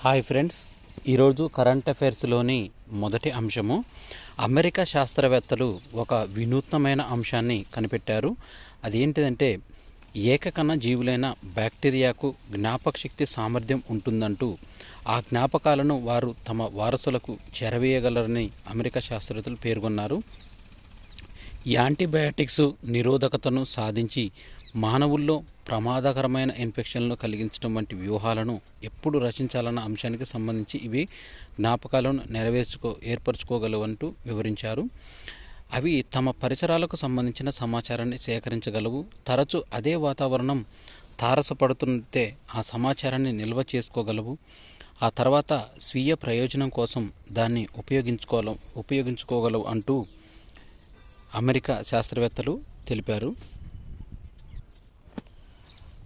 Hi friends, ఈరోజు current అఫైర్స్లోని మొదటి అంశము అమెరికా శాస్త్రవేత్తలు ఒక వినూత్నమైన అంశాన్ని కనిపెట్టారు. అదేంటిదంటే ఏకకణ జీవులైన బ్యాక్టీరియాకు జ్ఞాపకశక్తి సామర్థ్యం ఉంటుందంటూ ఆ జ్ఞాపకాలను వారు తమ వారసులకు చేరవేయగలరని అమెరికా శాస్త్రవేత్తలు పేర్కొన్నారు. యాంటీబయాటిక్స్ నిరోధకతను సాధించి మానవుల్లో ప్రమాదకరమైన ఇన్ఫెక్షన్లను కలిగించడం వంటి వ్యూహాలను ఎప్పుడు రచించాలన్న అంశానికి సంబంధించి ఇవి జ్ఞాపకాలను ఏర్పరచుకోగలవంటూ వివరించారు. అవి తమ పరిసరాలకు సంబంధించిన సమాచారాన్ని సేకరించగలవు. తరచూ అదే వాతావరణం తారసపడుతుంటే ఆ సమాచారాన్ని నిల్వ చేసుకోగలవు. ఆ తర్వాత స్వీయ ప్రయోజనం కోసం దాన్ని ఉపయోగించుకోగలవు అంటూ అమెరికా శాస్త్రవేత్తలు తెలిపారు.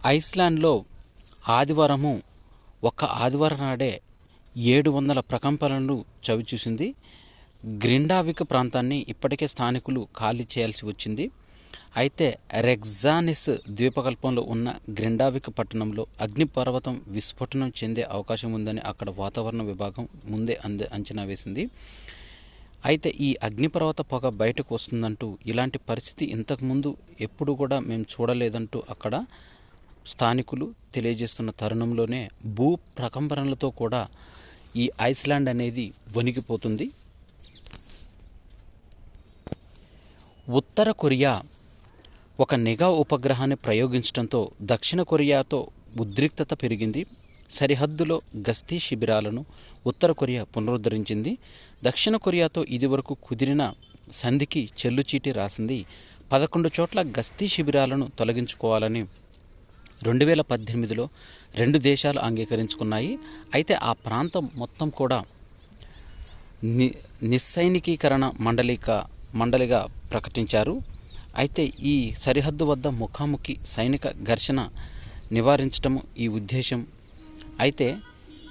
ఐస్లాండ్లో ఆదివారం నాడే 700 ప్రకంపనలు చవిచూసింది. గ్రిండావిక్ ప్రాంతాన్ని ఇప్పటికే స్థానికులు ఖాళీ చేయాల్సి వచ్చింది. అయితే రెగ్జానిస్ ద్వీపకల్పంలో ఉన్న గ్రిండావిక్ పట్టణంలో అగ్నిపర్వతం విస్ఫోటనం చెందే అవకాశం ఉందని అక్కడ వాతావరణ విభాగం ముందే అంచనా వేసింది. అయితే ఈ అగ్నిపర్వత పొగ బయటకు వస్తుందంటూ, ఇలాంటి పరిస్థితి ఇంతకుముందు ఎప్పుడు కూడా మేము చూడలేదంటూ అక్కడ స్థానికులు తెలియజేస్తున్న తరుణంలోనే భూ ప్రకంపనలతో కూడా ఈ ఐస్లాండ్ అనేది వణికిపోతుంది. ఉత్తర కొరియా ఒక నిఘా ఉపగ్రహాన్ని ప్రయోగించడంతో దక్షిణ కొరియాతో ఉద్రిక్తత పెరిగింది. సరిహద్దులో గస్తీ శిబిరాలను ఉత్తర కొరియా పునరుద్ధరించింది. దక్షిణ కొరియాతో ఇదివరకు కుదిరిన సంధికి చెల్లుచీటి రాసింది. 11 చోట్ల గస్తీ శిబిరాలను తొలగించుకోవాలని 2018లో 2 దేశాలు అంగీకరించుకున్నాయి. అయితే ఆ ప్రాంతం మొత్తం కూడా నిస్సైనికీకరణ మండలిగా ప్రకటించారు. అయితే ఈ సరిహద్దు వద్ద ముఖాముఖి సైనిక ఘర్షణ నివారించడం ఈ ఉద్దేశం. అయితే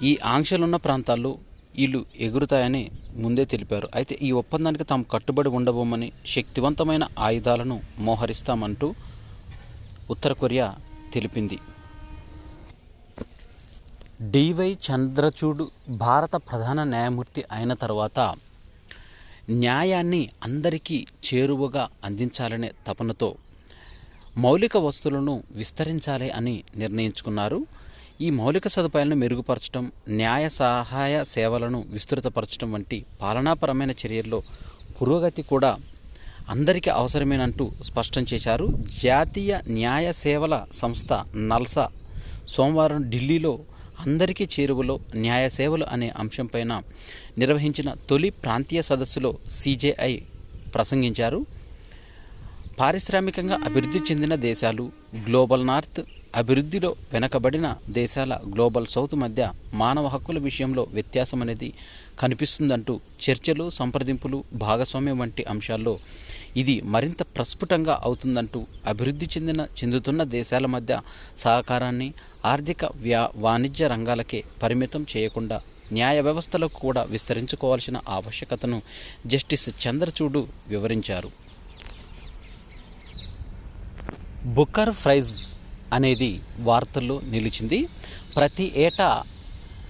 ఈ ఆంక్షలున్న ప్రాంతాల్లో వీళ్ళు ఎగురుతాయని ముందే తెలిపారు. అయితే ఈ ఒప్పందానికి తాము కట్టుబడి ఉండబోమని, శక్తివంతమైన ఆయుధాలను మోహరిస్తామంటూ ఉత్తర కొరియా తెలిపింది. డివై చంద్రచూడ్ భారత ప్రధాన న్యాయమూర్తి అయిన తర్వాత న్యాయాన్ని అందరికీ చేరువగా అందించాలనే తపనతో మౌలిక వస్తువులను విస్తరించాలి అని నిర్ణయించుకున్నారు. ఈ మౌలిక సదుపాయాలను మెరుగుపరచడం, న్యాయ సహాయ సేవలను విస్తృతపరచడం వంటి పాలనాపరమైన చర్యల్లో పురోగతి కూడా అందరికీ అవసరమేనంటూ స్పష్టం చేశారు. జాతీయ న్యాయ సేవల సంస్థ నల్సా సోమవారం ఢిల్లీలో అందరికీ చేరువలో న్యాయ సేవలు అనే అంశంపైన నిర్వహించిన తొలి ప్రాంతీయ సదస్సులో సిజేఐ ప్రసంగించారు. పారిశ్రామికంగా అభివృద్ధి చెందిన దేశాలు, గ్లోబల్ నార్త్, అభివృద్ధిలో వెనకబడిన దేశాల గ్లోబల్ సౌత్ మధ్య మానవ హక్కుల విషయంలో వ్యత్యాసం అనేది కనిపిస్తుందంటూ చర్చలు, సంప్రదింపులు, భాగస్వామ్యం వంటి అంశాల్లో ఇది మరింత ప్రస్ఫుటంగా అవుతుందంటూ అభివృద్ధి చెందుతున్న దేశాల మధ్య సహకారాన్ని ఆర్థిక వాణిజ్య రంగాలకే పరిమితం చేయకుండా న్యాయ వ్యవస్థలకు కూడా విస్తరించుకోవాల్సిన ఆవశ్యకతను జస్టిస్ చంద్రచూడ్ వివరించారు. బుకర్ ప్రైజ్ అనేది వార్తల్లో నిలిచింది. ప్రతి ఏటా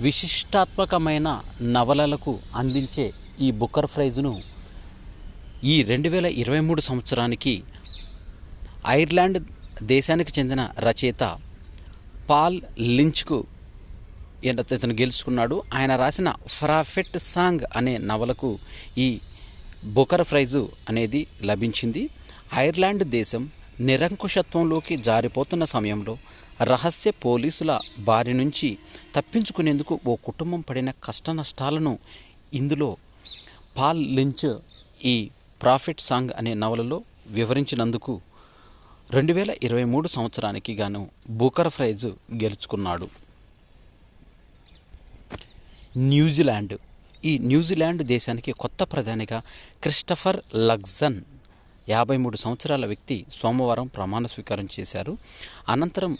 విశిష్టాత్మకమైన నవలలకు అందించే ఈ బుకర్ ప్రైజ్ను ఈ 2023 సంవత్సరానికి ఐర్లాండ్ దేశానికి చెందిన రచయిత పాల్ లించ్కు ఇతను గెలుచుకున్నాడు. ఆయన రాసిన ప్రాఫెట్ సాంగ్ అనే నవలకు ఈ బుకర్ ప్రైజు అనేది లభించింది. ఐర్లాండ్ దేశం నిరంకుశత్వంలోకి జారిపోతున్న సమయంలో రహస్య పోలీసుల బారి నుంచి తప్పించుకునేందుకు ఓ కుటుంబం పడిన కష్టనష్టాలను ఇందులో పాల్ లించ్ ఈ ప్రాఫెట్ సాంగ్ అనే నవలలో వివరించినందుకు 2023 సంవత్సరానికి గాను బుకర్ ప్రైజ్ గెలుచుకున్నాడు. న్యూజిలాండ్. ఈ న్యూజిలాండ్ దేశానికి కొత్త ప్రధానిగా క్రిస్టఫర్ లక్సన్ 53 సంవత్సరాల వ్యక్తి సోమవారం ప్రమాణ స్వీకారం చేశారు. అనంతరం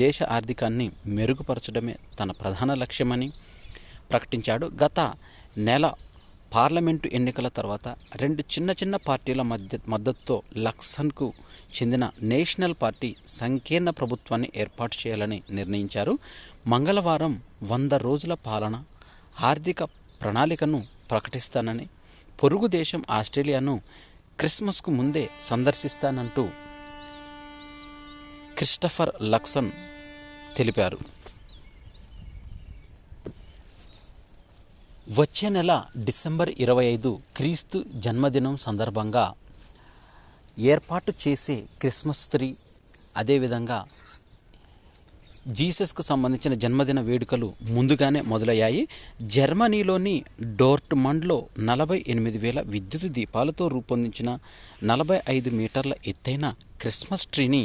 దేశ ఆర్థికాన్ని మెరుగుపరచడమే తన ప్రధాన లక్ష్యమని ప్రకటించాడు. గత నెల పార్లమెంటు ఎన్నికల తర్వాత రెండు చిన్న పార్టీల మద్దతుతో లక్సన్కు చెందిన నేషనల్ పార్టీ సంకీర్ణ ప్రభుత్వాన్ని ఏర్పాటు చేయాలని నిర్ణయించారు. మంగళవారం 100 రోజుల పాలన ఆర్థిక ప్రణాళికను ప్రకటిస్తానని, పొరుగు దేశం ఆస్ట్రేలియాను క్రిస్మస్కు ముందే సందర్శిస్తానంటూ క్రిస్టఫర్ లక్సన్ తెలిపారు. వచ్చే నెల డిసెంబర్ 25 క్రీస్తు జన్మదినం సందర్భంగా ఏర్పాటు చేసే క్రిస్మస్ ట్రీ, అదేవిధంగా జీసస్కు సంబంధించిన జన్మదిన వేడుకలు ముందుగానే మొదలయ్యాయి. జర్మనీలోని డోర్ట్మండ్లో 48,000 విద్యుత్ దీపాలతో రూపొందించిన 45 మీటర్ల ఎత్తైన క్రిస్మస్ ట్రీని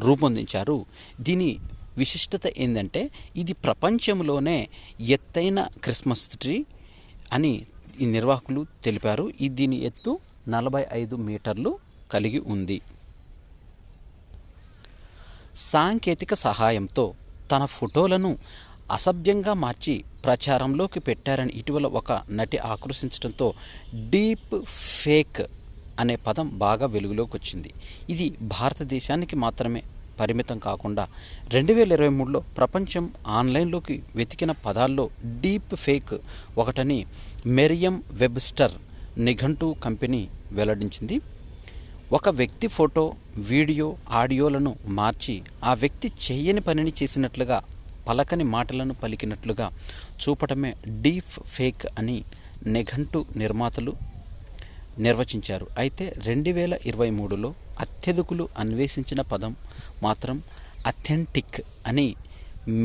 రూపొందించారు. దీని విశిష్టత ఏంటంటే ఇది ప్రపంచంలోనే ఎత్తైన క్రిస్మస్ ట్రీ అని ఈ నిర్వాహకులు తెలిపారు. దీని ఎత్తు 45 మీటర్లు కలిగి ఉంది. సాంకేతిక సహాయంతో తన ఫోటోలను అసభ్యంగా మార్చి ప్రచారంలోకి పెట్టారని ఇటీవల ఒక నటి ఆక్రోశించడంతో డీప్ ఫేక్ అనే పదం బాగా వెలుగులోకి వచ్చింది. ఇది భారతదేశానికి మాత్రమే పరిమితం కాకుండా 2023లో ప్రపంచం ఆన్లైన్లోకి వెతికిన పదాల్లో డీప్ ఫేక్ ఒకటని మెరియం వెబ్స్టర్ నిఘంటు కంపెనీ వెల్లడించింది. ఒక వ్యక్తి ఫోటో, వీడియో, ఆడియోలను మార్చి ఆ వ్యక్తి చేయని పనిని చేసినట్లుగా, పలకని మాటలను పలికినట్లుగా చూపటమే డీప్ ఫేక్ అని నిఘంటు నిర్మాతలు నిర్వచించారు. అయితే 2023లో అత్యధికులు అన్వేషించిన పదం మాత్రం అథెంటిక్ అని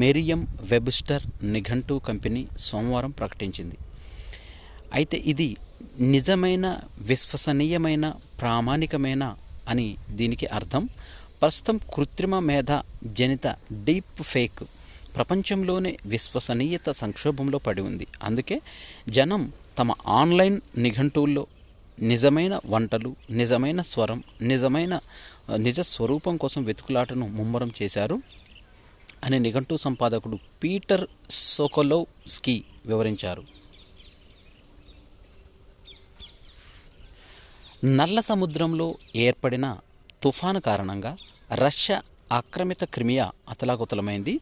మెరియం వెబ్స్టర్ నిఘంటు కంపెనీ సోమవారం ప్రకటించింది. అయితే ఇది నిజమైన, విశ్వసనీయమైన, ప్రామాణికమైన అని దీనికి అర్థం. ప్రస్తుతం కృత్రిమ మేధ జనిత డీప్ ఫేక్ ప్రపంచంలోనే విశ్వసనీయత సంక్షోభంలో పడి ఉంది. అందుకే జనం తమ ఆన్లైన్ నిఘంటువుల్లో నిజమైన వంటలు, నిజమైన స్వరం, నిజ స్వరూపం కోసం వెతుకులాటను ముమ్మరం చేశారు అని నిఘంటు సంపాదకుడు పీటర్ సోకొలోవ్స్కీ వివరించారు. నల్ల సముద్రంలో ఏర్పడిన తుఫాను కారణంగా రష్యా ఆక్రమిత క్రిమియా అతలాకుతలమైంది.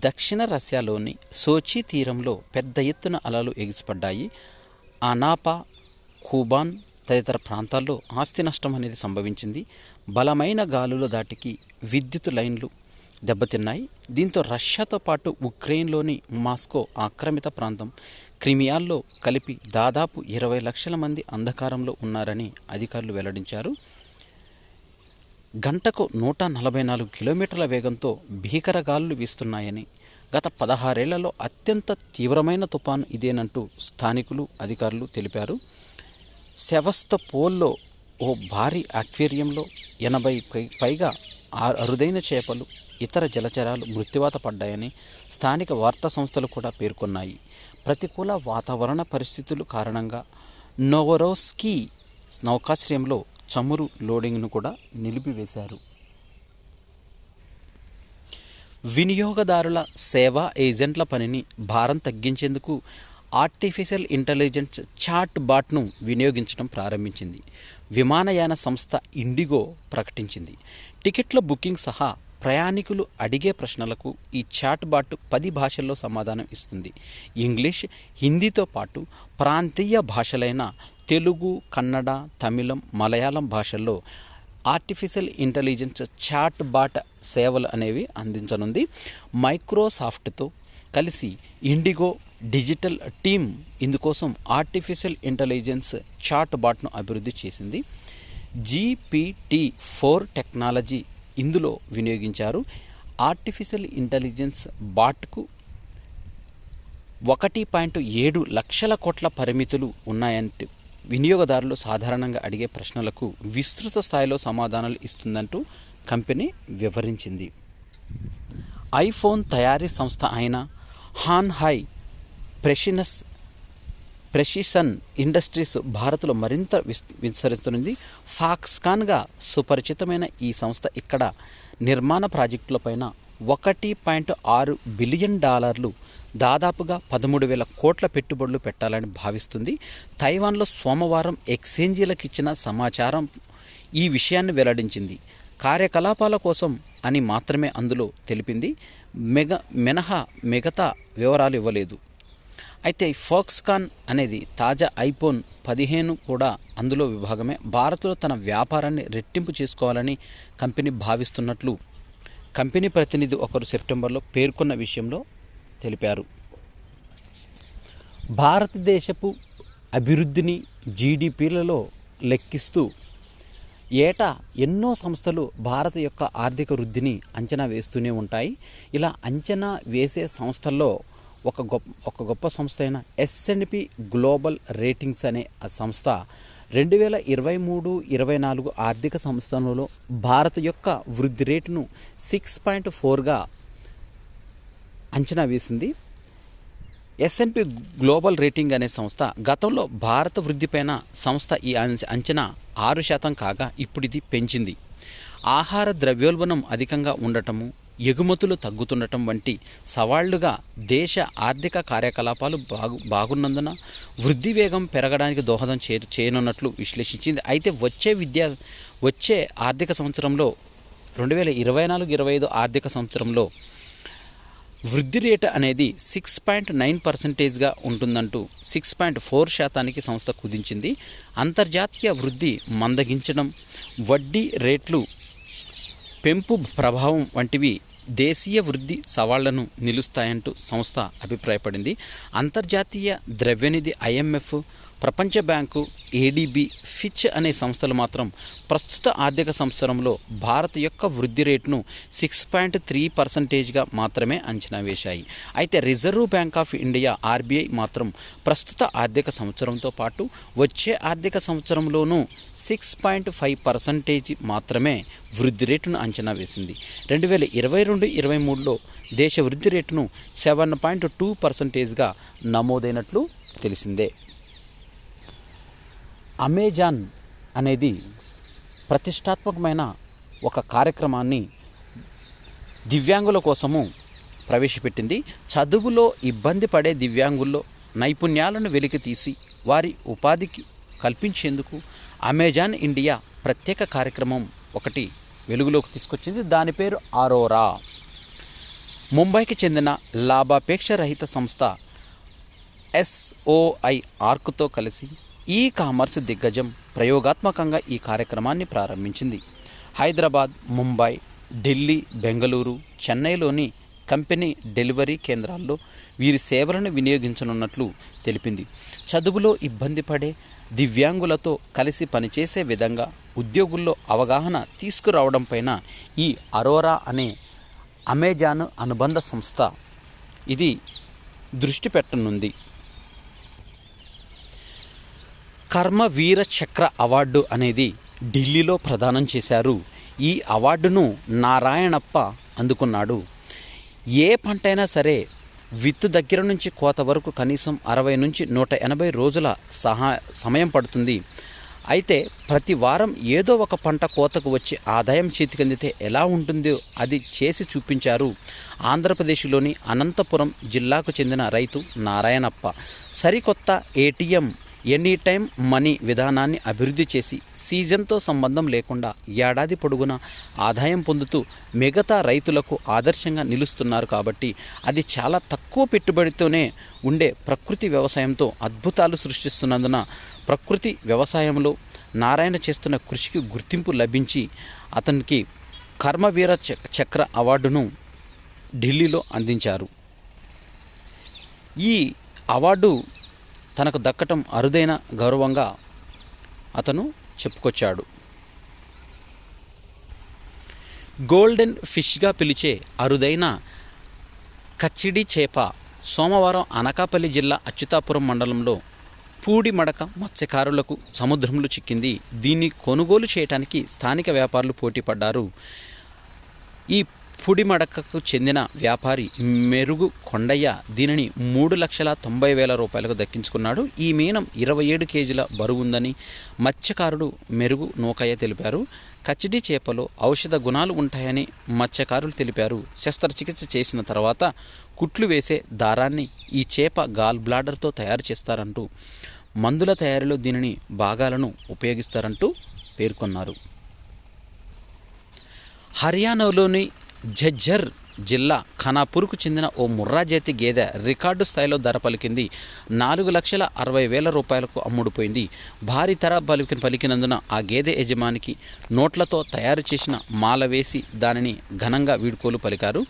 దక్షిణ రష్యాలోని సోచి తీరంలో పెద్ద ఎత్తున అలలు ఎగిసిపడ్డాయి. అనాపా, కుబాన్ తదితర ప్రాంతాల్లో ఆస్తి నష్టం అనేది సంభవించింది. బలమైన గాలుల దాటికి విద్యుత్ లైన్లు దెబ్బతిన్నాయి. దీంతో రష్యాతో పాటు ఉక్రెయిన్లోని మాస్కో ఆక్రమిత ప్రాంతం, క్రిమియాల్లో కలిపి దాదాపు 20 లక్షల మంది అంధకారంలో ఉన్నారని అధికారులు వెల్లడించారు. గంటకు 144 కిలోమీటర్ల వేగంతో భీకర గాలులు వీస్తున్నాయని, గత 16 ఏళ్లలో అత్యంత తీవ్రమైన తుఫాను ఇదేనంటూ స్థానికులు, అధికారులు తెలిపారు. సెవస్తోపోల్లో ఓ భారీ అక్వేరియంలో 80 పైగా అరుదైన చేపలు, ఇతర జలచరాలు మృత్యువాత పడ్డాయని స్థానిక వార్తా సంస్థలు కూడా పేర్కొన్నాయి. ప్రతికూల వాతావరణ పరిస్థితులు కారణంగా నోవరోస్కీ నౌకాశ్రయంలో చమురు లోడింగ్ను కూడా నిలిపివేశారు. వినియోగదారుల సేవా ఏజెంట్ల పనిని భారం తగ్గించేందుకు ఆర్టిఫిషియల్ ఇంటెలిజెన్స్ చాట్ బాట్ను వినియోగించడం ప్రారంభించింది. విమానయాన సంస్థ ఇండిగో ప్రకటించింది. టికెట్ల బుకింగ్ సహా ప్రయాణికులు అడిగే ప్రశ్నలకు ఈ చాట్ బాట్ 10 భాషల్లో సమాధానం ఇస్తుంది. ఇంగ్లీష్, హిందీతో పాటు ప్రాంతీయ భాషలైన తెలుగు, కన్నడ, తమిళం, మలయాళం భాషల్లో ఆర్టిఫిషియల్ ఇంటెలిజెన్స్ చాట్ బాట్ సేవలు అనేవి అందించనుంది. మైక్రోసాఫ్ట్తో కలిసి ఇండిగో డిజిటల్ టీమ్ ఇందుకోసం ఆర్టిఫిషియల్ ఇంటెలిజెన్స్ చాట్ బాట్ను అభివృద్ధి చేసింది. GPT-4 టెక్నాలజీ ఇందులో వినియోగించారు. ఆర్టిఫిషియల్ ఇంటెలిజెన్స్ బాట్కు 1.7 లక్షల కోట్ల పరిమితులు ఉన్నాయంటూ వినియోగదారులు సాధారణంగా అడిగే ప్రశ్నలకు విస్తృత స్థాయిలో సమాధానాలు ఇస్తుందంటూ కంపెనీ వివరించింది. ఐఫోన్ తయారీ సంస్థ అయిన హాన్హై ప్రెసిషన్ ఇండస్ట్రీస్ భారత్లో మరింత విస్తరిస్తున్నది. ఫాక్స్కాన్గా సుపరిచితమైన ఈ సంస్థ ఇక్కడ నిర్మాణ ప్రాజెక్టులపైన $1.6 బిలియన్ దాదాపుగా 13,000 కోట్ల పెట్టుబడులు పెట్టాలని భావిస్తుంది. తైవాన్లో సోమవారం ఎక్స్చేంజీలకు ఇచ్చిన సమాచారం ఈ విషయాన్ని వెల్లడించింది. కార్యకలాపాల కోసం అని మాత్రమే అందులో తెలిపింది. మిగతా వివరాలు ఇవ్వలేదు. అయితే ఫాక్స్కాన్ అనేది తాజా ఐఫోన్ 15 కూడా అందులో విభాగమే. భారత్లో తన వ్యాపారాన్ని రెట్టింపు చేసుకోవాలని కంపెనీ భావిస్తున్నట్లు కంపెనీ ప్రతినిధి ఒకరు సెప్టెంబర్లో పేర్కొన్న విషయంలో తెలిపారు. భారతదేశపు అభివృద్ధిని జీడిపిలలో లెక్కిస్తూ ఏటా ఎన్నో సంస్థలు భారత యొక్క ఆర్థిక వృద్ధిని అంచనా వేస్తూనే ఉంటాయి. ఇలా అంచనా వేసే సంస్థల్లో ఒక గొప్ప సంస్థ అయిన S&P గ్లోబల్ రేటింగ్స్ అనే ఆ సంస్థ 2023-24 ఆర్థిక సంవత్సరంలో భారత యొక్క వృద్ధి రేటును 6.4గా అంచనా వేసింది. S&P గ్లోబల్ రేటింగ్ అనే సంస్థ గతంలో భారత వృద్ధిపైన సంస్థ ఈ అంచనా 6% కాగా ఇప్పుడు ఇది పెంచింది. ఆహార ద్రవ్యోల్బణం అధికంగా ఉండటము, ఎగుమతులు తగ్గుతుండటం వంటి సవాళ్లుగా దేశ ఆర్థిక కార్యకలాపాలు బాగున్నందున వృద్ధి వేగం పెరగడానికి దోహదం చేయనున్నట్లు విశ్లేషించింది. అయితే వచ్చే ఆర్థిక సంవత్సరంలో 2024-25 ఆర్థిక సంవత్సరంలో వృద్ధి రేటు అనేది 6.9%గా ఉంటుందంటూ 6.4% సంస్థ కుదించింది. అంతర్జాతీయ వృద్ధి మందగించడం, వడ్డీ రేట్లు పెంపు ప్రభావం వంటివి దేశీయ వృద్ధి సవాళ్లను నిలుస్తాయంటూ సంస్థ అభిప్రాయపడింది. అంతర్జాతీయ ద్రవ్యనిధి IMF, ప్రపంచ బ్యాంకు, ADB, ఫిచ్ అనే సంస్థలు మాత్రం ప్రస్తుత ఆర్థిక సంవత్సరంలో భారత్ యొక్క వృద్ధి రేటును 6.3%గా మాత్రమే అంచనా వేశాయి. అయితే reserve bank of India RBI మాత్రం ప్రస్తుత ఆర్థిక సంవత్సరంతో పాటు వచ్చే ఆర్థిక సంవత్సరంలోనూ 6.5% మాత్రమే వృద్ధి రేటును అంచనా వేసింది. 2022-23లో దేశ వృద్ధి రేటును 7.2%గా నమోదైనట్లు తెలిసిందే. అమెజాన్ అనేది ప్రతిష్టాత్మకమైన ఒక కార్యక్రమాన్ని దివ్యాంగుల కోసము ప్రవేశపెట్టింది. చదువులో ఇబ్బంది పడే దివ్యాంగుల్లో నైపుణ్యాలను వెలికి తీసి వారి ఉపాధికి కల్పించేందుకు అమెజాన్ ఇండియా ప్రత్యేక కార్యక్రమం ఒకటి వెలుగులోకి తీసుకొచ్చింది. దాని పేరు అరోరా. ముంబైకి చెందిన లాభాపేక్ష రహిత సంస్థ SOI ఆర్క్తో కలిసి కామర్స్ దిగ్గజం ప్రయోగాత్మకంగా ఈ కార్యక్రమాన్ని ప్రారంభించింది. హైదరాబాద్, ముంబై, ఢిల్లీ, బెంగళూరు, చెన్నైలోని కంపెనీ డెలివరీ కేంద్రాల్లో వీరి సేవలను వినియోగించనున్నట్లు తెలిపింది. చదువులో ఇబ్బంది పడే దివ్యాంగులతో కలిసి పనిచేసే విధంగా ఉద్యోగుల్లో అవగాహన తీసుకురావడంపైన ఈ అరోరా అనే అమెజాన్ అనుబంధ సంస్థ ఇది దృష్టి పెట్టనుంది. కర్మవీర చక్ర అవార్డు అనేది ఢిల్లీలో ప్రదానం చేశారు. ఈ అవార్డును నారాయణప్ప అందుకున్నాడు. ఏ పంటైనా సరే విత్తు దగ్గర నుంచి కోత వరకు కనీసం 60 నుంచి 180 రోజుల సమయం పడుతుంది. అయితే ప్రతి వారం ఏదో ఒక పంట కోతకు వచ్చి ఆదాయం చేతికందితే ఎలా ఉంటుందో అది చేసి చూపించారు ఆంధ్రప్రదేశ్లోని అనంతపురం జిల్లాకు చెందిన రైతు నారాయణప్ప. సరికొత్త ATM ఎనీ టైం మనీ విధానాన్ని అభివృద్ధి చేసి సీజన్తో సంబంధం లేకుండా ఏడాది పొడుగునా ఆదాయం పొందుతూ మిగతా రైతులకు ఆదర్శంగా నిలుస్తున్నారు. కాబట్టి అది చాలా తక్కువ పెట్టుబడితోనే ఉండే ప్రకృతి వ్యవసాయంతో అద్భుతాలు సృష్టిస్తున్నందున ప్రకృతి వ్యవసాయంలో నారాయణ చేస్తున్న కృషికి గుర్తింపు లభించి అతనికి కర్మవీర చక్ర అవార్డును ఢిల్లీలో అందించారు. ఈ అవార్డు తనకు దక్కటం అరుదైన గౌరవంగా అతను చెప్పుకొచ్చాడు. గోల్డెన్ ఫిష్గా పిలిచే అరుదైన కచ్చిడి చేప సోమవారం అనకాపల్లి జిల్లా అచ్యుతాపురం మండలంలో పూడిమడక మత్స్యకారులకు సముద్రంలో చిక్కింది. దీన్ని కొనుగోలు చేయడానికి స్థానిక వ్యాపారులు పోటీ పడ్డారు. ఈ పుడిమడకకు చెందిన వ్యాపారి మెరుగు కొండయ్య దీనిని 3,90,000 రూపాయలకు దక్కించుకున్నాడు. ఈ మీనం 27 కేజీల బరువుందని మత్స్యకారుడు మెరుగు నూకయ్య తెలిపారు. కచిడి చేపలో ఔషధ గుణాలు ఉంటాయని మత్స్యకారులు తెలిపారు. శస్త్రచికిత్స చేసిన తర్వాత కుట్లు వేసే దారాన్ని ఈ చేప గాల్ బ్లాడర్తో తయారు చేస్తారంటూ, మందుల తయారీలో దీనిని భాగాలను ఉపయోగిస్తారంటూ పేర్కొన్నారు. హర్యానాలోని ఝజ్జర్ జిల్లా ఖానాపూర్కు చెందిన ఓ ముర్రా జాతి గేదె రికార్డు స్థాయిలో ధర పలికింది. 4,60,000 రూపాయలకు అమ్ముడుపోయింది. భారీ ధర పలికినందున ఆ గేదె యజమానికి నోట్లతో తయారు చేసిన మాల వేసి దానిని ఘనంగా వీడ్కోలు పలికారు.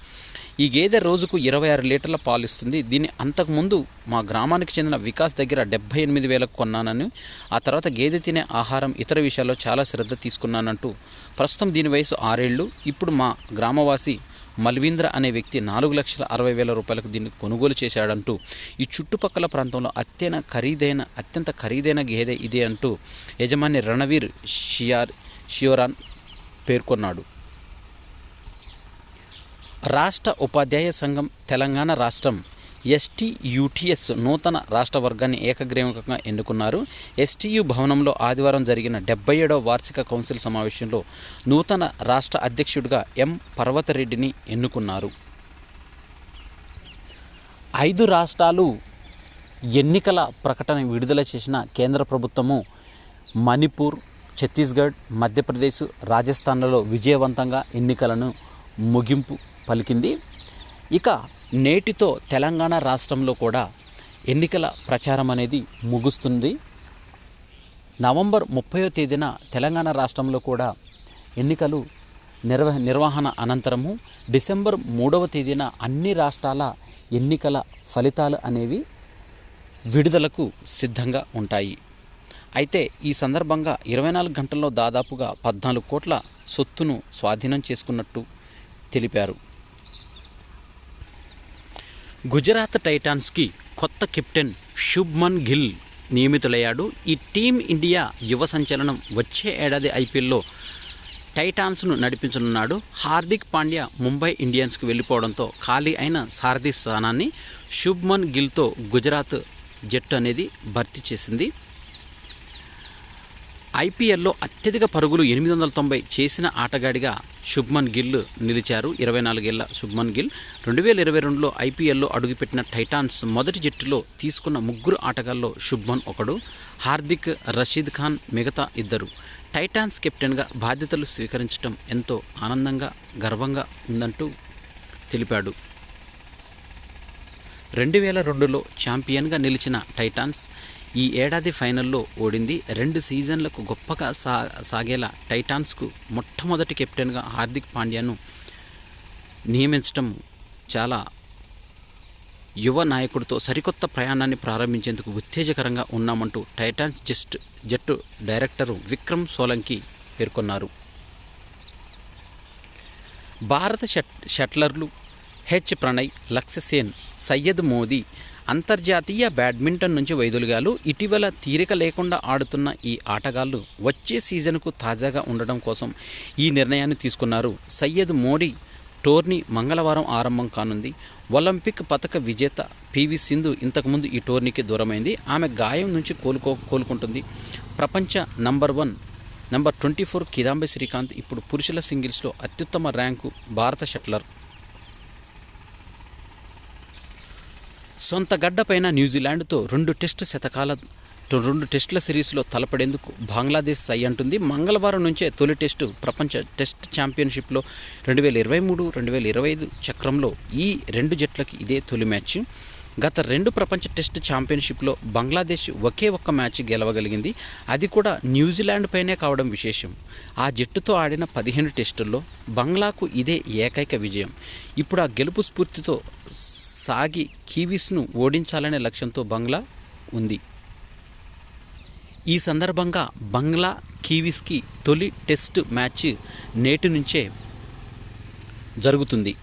ఈ గేదె రోజుకు 26 లీటర్ల పాలిస్తుంది. దీన్ని అంతకుముందు మా గ్రామానికి చెందిన వికాస్ దగ్గర 78,000కు కొన్నానని, ఆ తర్వాత గేదె తినే ఆహారం ఇతర విషయాల్లో చాలా శ్రద్ధ తీసుకున్నానంటూ, ప్రస్తుతం దీని వయసు 6 ఏళ్ళు. ఇప్పుడు మా గ్రామవాసి మల్వీంద్ర అనే వ్యక్తి 4,60,000 రూపాయలకు దీన్ని కొనుగోలు చేశాడంటూ, ఈ చుట్టుపక్కల ప్రాంతంలో అత్యంత ఖరీదైన గేదె ఇదే అంటూ యజమాని రణవీర్ షియోరాన్ పేర్కొన్నాడు. రాష్ట్ర ఉపాధ్యాయ సంఘం తెలంగాణ రాష్ట్రం STUTS నూతన రాష్ట్ర వర్గాన్ని ఏకగ్రీవంగా ఎన్నుకున్నారు. STU భవనంలో ఆదివారం జరిగిన 77వ వార్షిక కౌన్సిల్ సమావేశంలో నూతన రాష్ట్ర అధ్యక్షుడిగా M. పర్వతరెడ్డిని ఎన్నుకున్నారు. 5 రాష్ట్రాలు ఎన్నికల ప్రకటన విడుదల చేసిన కేంద్ర ప్రభుత్వము మణిపూర్, ఛత్తీస్గఢ్, మధ్యప్రదేశ్, రాజస్థాన్లలో విజయవంతంగా ఎన్నికలను ముగింపు పలికింది. ఇక నేటితో తెలంగాణ రాష్ట్రంలో కూడా ఎన్నికల ప్రచారం అనేది ముగుస్తుంది. నవంబర్ 30వ తేదీన తెలంగాణ రాష్ట్రంలో కూడా ఎన్నికలు నిర్వహణ అనంతరము డిసెంబర్ 3వ తేదీన అన్ని రాష్ట్రాల ఎన్నికల ఫలితాలు అనేవి విడుదలకు సిద్ధంగా ఉంటాయి. అయితే ఈ సందర్భంగా 24 గంటల్లో దాదాపుగా 14 కోట్ల సొత్తును స్వాధీనం చేసుకున్నట్టు తెలిపారు. గుజరాత్ టైటాన్స్కి కొత్త కెప్టెన్ శుభ్మన్ గిల్ నియమితులయ్యాడు. ఈ టీం ఇండియా యువ సంచలనం వచ్చే ఏడాది IPLలో టైటాన్స్ను నడిపించనున్నాడు. హార్దిక్ పాండ్యా ముంబై ఇండియన్స్కి వెళ్ళిపోవడంతో ఖాళీ అయిన సారథి స్థానాన్ని శుభ్మన్ గిల్తో గుజరాత్ జట్టు అనేది భర్తీ చేసింది. IPLలో అత్యధిక పరుగులు 890 చేసిన ఆటగాడిగా శుభ్మన్ గిల్ నిలిచారు. 24 ఏళ్ల శుభ్మన్ గిల్ 2022లో IPLలో అడుగుపెట్టిన టైటాన్స్ మొదటి జట్టులో తీసుకున్న 3 ఆటగాళ్లలో శుభ్మన్ ఒకడు. హార్దిక్, రషీద్ ఖాన్ మిగతా 2. టైటాన్స్ కెప్టెన్గా బాధ్యతలు స్వీకరించడం ఎంతో ఆనందంగా, గర్వంగా ఉందంటూ తెలిపాడు. 2002లో ఛాంపియన్గా నిలిచిన టైటాన్స్ ఈ ఏడాది ఫైనల్లో ఓడింది. 2 సీజన్లకు గొప్పగా సాగేలా టైటాన్స్కు మొట్టమొదటి కెప్టెన్గా హార్దిక్ పాండ్యాను నియమించడం చాలా యువ నాయకుడితో సరికొత్త ప్రయాణాన్ని ప్రారంభించేందుకు ఉత్తేజకరంగా ఉన్నామంటూ టైటాన్స్ జట్టు డైరెక్టరు విక్రమ్ సోలంకి పేర్కొన్నారు. భారత షట్లర్లు ప్రణయ్, లక్ష్య సేన్, సయ్యద్ మోదీ అంతర్జాతీయ బ్యాడ్మింటన్ నుంచి వైదొలిగాలు. ఇటీవల తీరిక లేకుండా ఆడుతున్న ఈ ఆటగాళ్లు వచ్చే సీజన్కు తాజాగా ఉండడం కోసం ఈ నిర్ణయాన్ని తీసుకున్నారు. సయ్యద్ మోడీ టోర్నీ మంగళవారం ఆరంభం కానుంది. ఒలింపిక్ పతక విజేత PV సింధు ఇంతకుముందు ఈ టోర్నీకి దూరమైంది. ఆమె గాయం నుంచి కోలుకుంటుంది. ప్రపంచ నంబర్ 24 కిదాంబి శ్రీకాంత్ ఇప్పుడు పురుషుల సింగిల్స్లో అత్యుత్తమ ర్యాంకు భారత షట్లర్. సొంత గడ్డపైన న్యూజిలాండ్తో 2 టెస్టుల సిరీస్లో తలపడేందుకు బంగ్లాదేశ్ సై అంటుంది. మంగళవారం నుంచే తొలి టెస్టు ప్రపంచ టెస్ట్ ఛాంపియన్షిప్లో 2023-2025 చక్రంలో ఈ 2 జట్లకి ఇదే తొలి మ్యాచ్. గత 2 ప్రపంచ టెస్ట్ ఛాంపియన్షిప్లో బంగ్లాదేశ్ ఒకే ఒక్క మ్యాచ్ గెలవగలిగింది. అది కూడా న్యూజిలాండ్ పైనే కావడం విశేషం. ఆ జట్టుతో ఆడిన 15 టెస్టుల్లో బంగ్లాకు ఇదే ఏకైక విజయం. ఇప్పుడు ఆ గెలుపు స్ఫూర్తితో సాగి కివీస్ను ఓడించాలనే లక్ష్యంతో బంగ్లా ఉంది. ఈ సందర్భంగా బంగ్లా కివీస్కి తొలి టెస్ట్ మ్యాచ్ నేటి నుంచే జరుగుతుంది.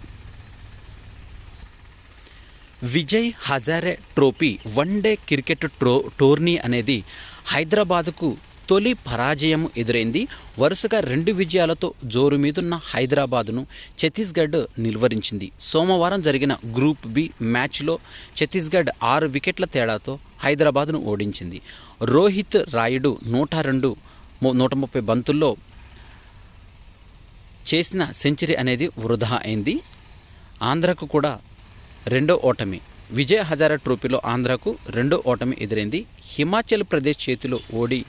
Vijay Hazare trophy one day cricket tourney అనేది హైదరాబాదుకు తొలి పరాజయం ఎదురైంది. వరుసగా 2 విజయాలతో జోరు మీదున్న హైదరాబాదును ఛత్తీస్గఢ్ నిలువరించింది. సోమవారం జరిగిన గ్రూప్ బి మ్యాచ్లో ఛత్తీస్గఢ్ 6 వికెట్ల తేడాతో హైదరాబాదును ఓడించింది. రోహిత్ రాయుడు 130 బంతుల్లో చేసిన సెంచరీ అనేది వృధా అయింది. ఆంధ్రకు కూడా రెండో ఓటమి. విజయ్ హజారా ట్రోఫీలో ఆంధ్రకు రెండో ఓటమి ఎదురైంది. హిమాచల్ ప్రదేశ్ చేతిలో ఓడి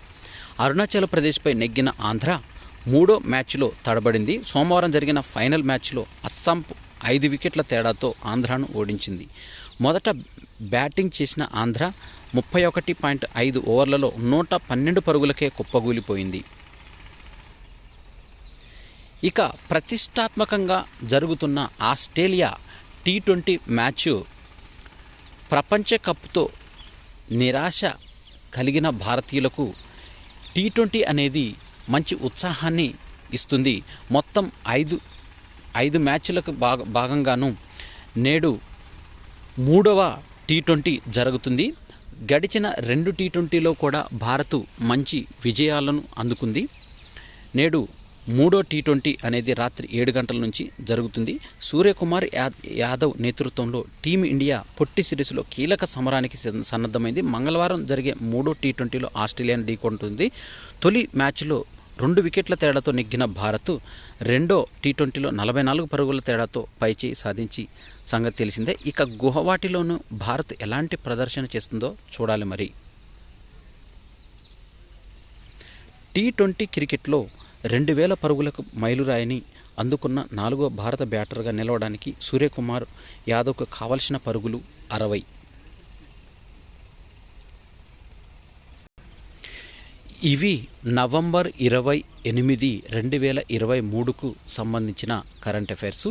అరుణాచల్ ప్రదేశ్పై నెగ్గిన ఆంధ్ర మూడో మ్యాచ్లో తడబడింది. సోమవారం జరిగిన ఫైనల్ మ్యాచ్లో అస్సాం 5 వికెట్ల తేడాతో ఆంధ్రాను ఓడించింది. మొదట బ్యాటింగ్ చేసిన ఆంధ్ర 31.5 ఓవర్లలో 112 పరుగులకే కుప్పగూలిపోయింది. ఇక ప్రతిష్టాత్మకంగా జరుగుతున్న ఆస్ట్రేలియా T20 మ్యాచ్ ప్రపంచ కప్తో నిరాశ కలిగిన భారతీయులకు T20 అనేది మంచి ఉత్సాహాన్ని ఇస్తుంది. మొత్తం 5 మ్యాచ్లకు భాగంగాను నేడు 3వ T20 జరుగుతుంది. గడిచిన 2 T20లో కూడా భారత్ మంచి విజయాలను అందుకుంది. నేడు 3వ T20 అనేది రాత్రి 7 గంటల నుంచి జరుగుతుంది. సూర్యకుమార్ యాదవ్ నేతృత్వంలో టీమిండియా పొట్టి సిరీస్లో కీలక సమరానికి సన్నద్ధమైంది. మంగళవారం జరిగే 3వ T20లో ఆస్ట్రేలియాను ఢీకొంటుంది. తొలి మ్యాచ్లో 2 వికెట్ల తేడాతో నెగ్గిన భారత్ రెండో T20లో 44 పరుగుల తేడాతో పైచేయి సాధించి సంగతి తెలిసిందే. ఇక గువాహటిలోనూ భారత్ ఎలాంటి ప్రదర్శన చేస్తుందో చూడాలి. మరి T20 క్రికెట్లో 2000 పరుగులకు మైలురాయిని అందుకున్న 4వ భారత బ్యాటర్గా నిలవడానికి సూర్యకుమార్ యాదవ్కు కావలసిన పరుగులు 60. ఇవి నవంబర్ 28, 2023కు సంబంధించిన కరెంట్ అఫైర్స్.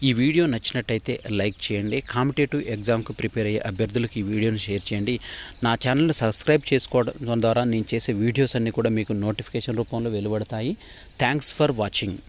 ఈ వీడియో నచ్చినట్టయితే లైక్ చేయండి. కాంపిటేటివ్ ఎగ్జామ్కు ప్రిపేర్ అయ్యే అభ్యర్థులకు ఈ వీడియోను షేర్ చేయండి. నా ఛానల్ని సబ్స్క్రైబ్ చేసుకోవడం ద్వారా నేను చేసే వీడియోస్ అన్నీ కూడా మీకు నోటిఫికేషన్ రూపంలో వెలువడతాయి. Thanks for watching.